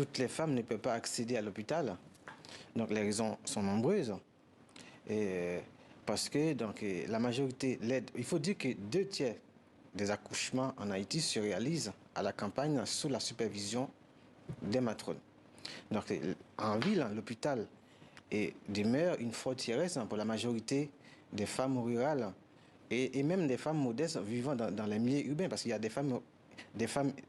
toutes les femmes ne peuvent pas accéder à l'hôpital. Donc les raisons sont nombreuses. Et parce que donc, la majorité, il faut dire que 2 tiers des accouchements en Haïti se réalisent à la campagne sous la supervision des matrones. Donc en ville, l'hôpital demeure une forteresse pour la majorité des femmes rurales et même des femmes modestes vivant dans les milieux urbains, parce qu'il y a des femmes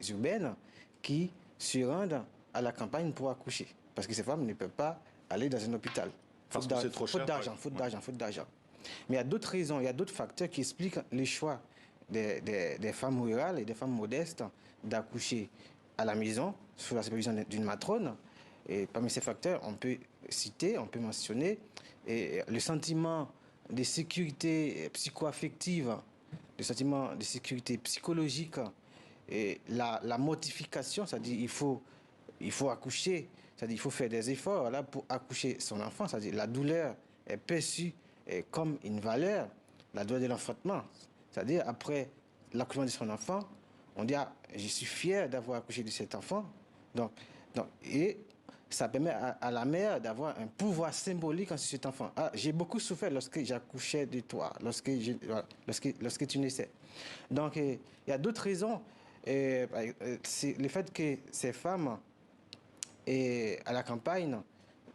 urbaines qui se rendent à la campagne pour accoucher, parce que ces femmes ne peuvent pas aller dans un hôpital. Parce que c'est trop cher. Faute d'argent. Mais il y a d'autres raisons, il y a d'autres facteurs qui expliquent les choix des femmes rurales et des femmes modestes d'accoucher à la maison, sous la supervision d'une matrone. Et parmi ces facteurs, on peut mentionner le sentiment de sécurité psycho-affective, le sentiment de sécurité psychologique, et la mortification, c'est-à-dire il faut accoucher, c'est-à-dire il faut faire des efforts là, pour accoucher son enfant, c'est-à-dire la douleur est perçue comme une valeur, la douleur de l'enfantement, c'est-à-dire après l'accouchement de son enfant, on dit je suis fier d'avoir accouché de cet enfant, et ça permet à la mère d'avoir un pouvoir symbolique sur cet enfant. J'ai beaucoup souffert lorsque j'accouchais de toi, lorsque tu naissais. Donc, il y a d'autres raisons. C'est le fait que ces femmes à la campagne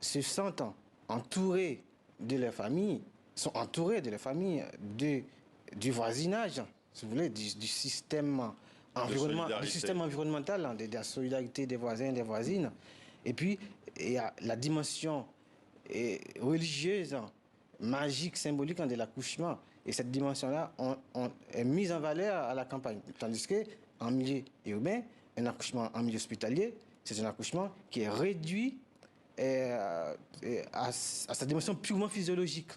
se sentent entourées de leur famille, sont entourées de leur famille, du voisinage, si vous voulez, du système environnemental, de la solidarité des voisins et des voisines. Et puis, il y a la dimension religieuse, magique, symbolique de l'accouchement. Et cette dimension-là est mise en valeur à la campagne. Tandis qu'en milieu urbain, un accouchement en milieu hospitalier, c'est un accouchement qui est réduit à sa dimension purement physiologique.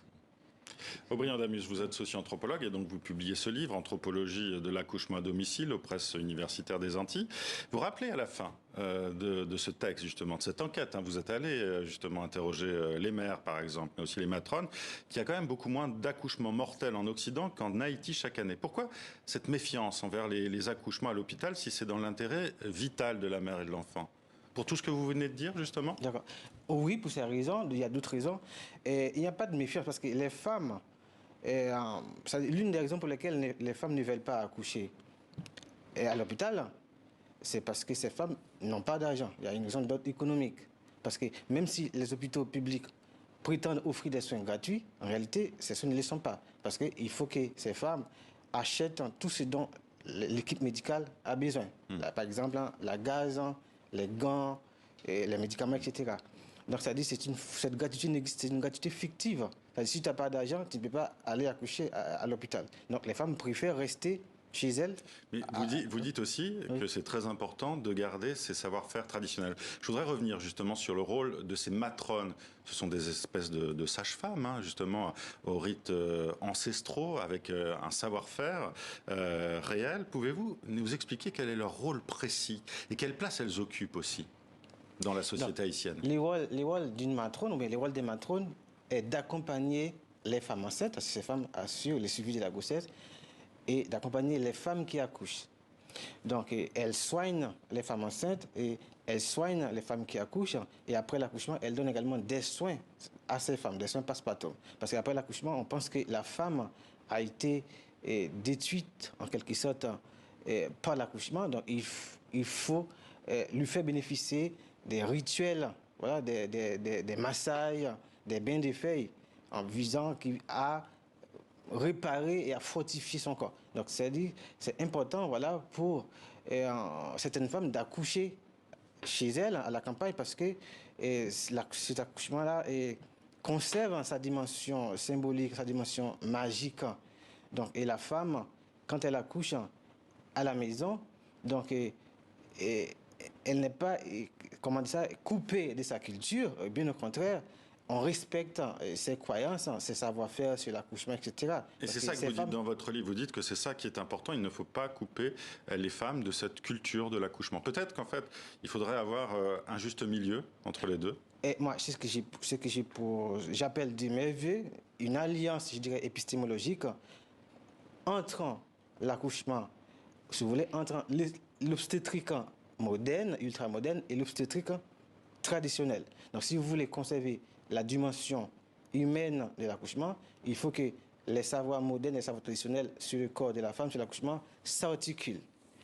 Aubryen Damus, vous êtes socio-anthropologue et donc vous publiez ce livre, Anthropologie de l'accouchement à domicile, aux presses universitaires des Antilles. Vous rappelez à la fin de ce texte, justement, de cette enquête, vous êtes allé justement interroger les mères, par exemple, mais aussi les matrones, qu'il y a quand même beaucoup moins d'accouchements mortels en Occident qu'en Haïti chaque année. Pourquoi cette méfiance envers les accouchements à l'hôpital si c'est dans l'intérêt vital de la mère et de l'enfant ? Pour tout ce que vous venez de dire, justement? D'accord. Oui, pour ces raisons, il y a d'autres raisons. Il n'y a pas de méfiance parce que les femmes, l'une des raisons pour lesquelles les femmes ne veulent pas accoucher à l'hôpital, c'est parce que ces femmes n'ont pas d'argent. Il y a une raison d'ordre économique. Parce que même si les hôpitaux publics prétendent offrir des soins gratuits, en réalité, ces soins ne le sont pas. Parce qu'il faut que ces femmes achètent tout ce dont l'équipe médicale a besoin. Là, par exemple, la gaz, les gants, les médicaments, etc. Donc, ça dit cette gratuité n'existe, c'est une gratuité fictive. Si tu n'as pas d'argent, tu ne peux pas aller accoucher à l'hôpital. Donc, les femmes préfèrent rester chez elles. Mais vous dites aussi que c'est très important de garder ces savoir-faire traditionnels. Je voudrais revenir justement sur le rôle de ces matrones. Ce sont des espèces de sages-femmes, justement, aux rites ancestraux, avec un savoir-faire réel. Pouvez-vous nous expliquer quel est leur rôle précis et quelle place elles occupent aussi dans la société haïtienne? Les rôles d'une matrone, ou bien les rôles des matrones, est d'accompagner les femmes enceintes, parce que ces femmes assurent le suivi de la grossesse, et d'accompagner les femmes qui accouchent. Donc, elles soignent les femmes enceintes et elles soignent les femmes qui accouchent. Et après l'accouchement, elles donnent également des soins à ces femmes, des soins passe-partout. Parce qu'après l'accouchement, on pense que la femme a été détruite, en quelque sorte, par l'accouchement. Donc, il faut lui faire bénéficier des rituels, voilà, des massages, des bains de feuilles, en visant à réparer et à fortifier son corps. Donc, c'est important, voilà, pour certaines femmes d'accoucher chez elles, à la campagne, parce que cet accouchement-là conserve sa dimension symbolique, sa dimension magique. Donc, et la femme, quand elle accouche à la maison, donc, elle n'est pas, comment dire ça, coupée de sa culture, bien au contraire, on respecte ses croyances, ses savoir-faire sur l'accouchement, etc. Et c'est ça que vous dites dans votre livre, vous dites que c'est ça qui est important, il ne faut pas couper les femmes de cette culture de l'accouchement. Peut-être qu'en fait, il faudrait avoir un juste milieu entre les deux. Et moi, c'est ce que j'appelle de mes vœux, une alliance, je dirais, épistémologique entre l'accouchement, si vous voulez, entre l'obstétrique moderne, ultra-moderne, et l'obstétrique traditionnelle. Donc si vous voulez conserver la dimension humaine de l'accouchement, il faut que les savoirs modernes et les savoirs traditionnels sur le corps de la femme, sur l'accouchement, s'articulent.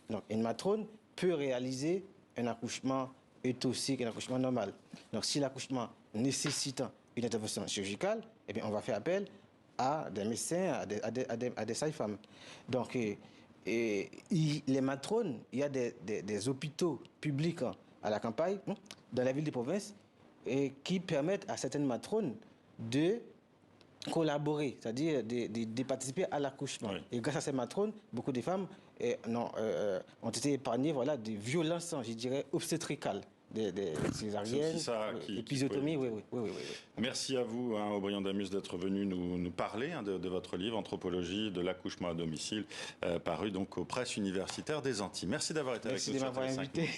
Donc une matrone peut réaliser un accouchement euthosique, un accouchement normal. Donc si l'accouchement nécessite une intervention chirurgicale, eh bien, on va faire appel à des médecins, à des sages-femmes. Donc les matrones, il y a des hôpitaux publics à la campagne, dans la ville de province, et qui permettent à certaines matrones de collaborer, c'est-à-dire de participer à l'accouchement. Oui. Et grâce à ces matrones, beaucoup de femmes ont été épargnées des violences, je dirais, obstétricales. Des césariennes, épisiotomies, oui. Merci à vous, Aubryon Damus, d'être venu nous parler de votre livre, Anthropologie de l'accouchement à domicile, paru donc aux presses universitaires des Antilles. Merci d'avoir été avec nous. Merci de m'avoir invité.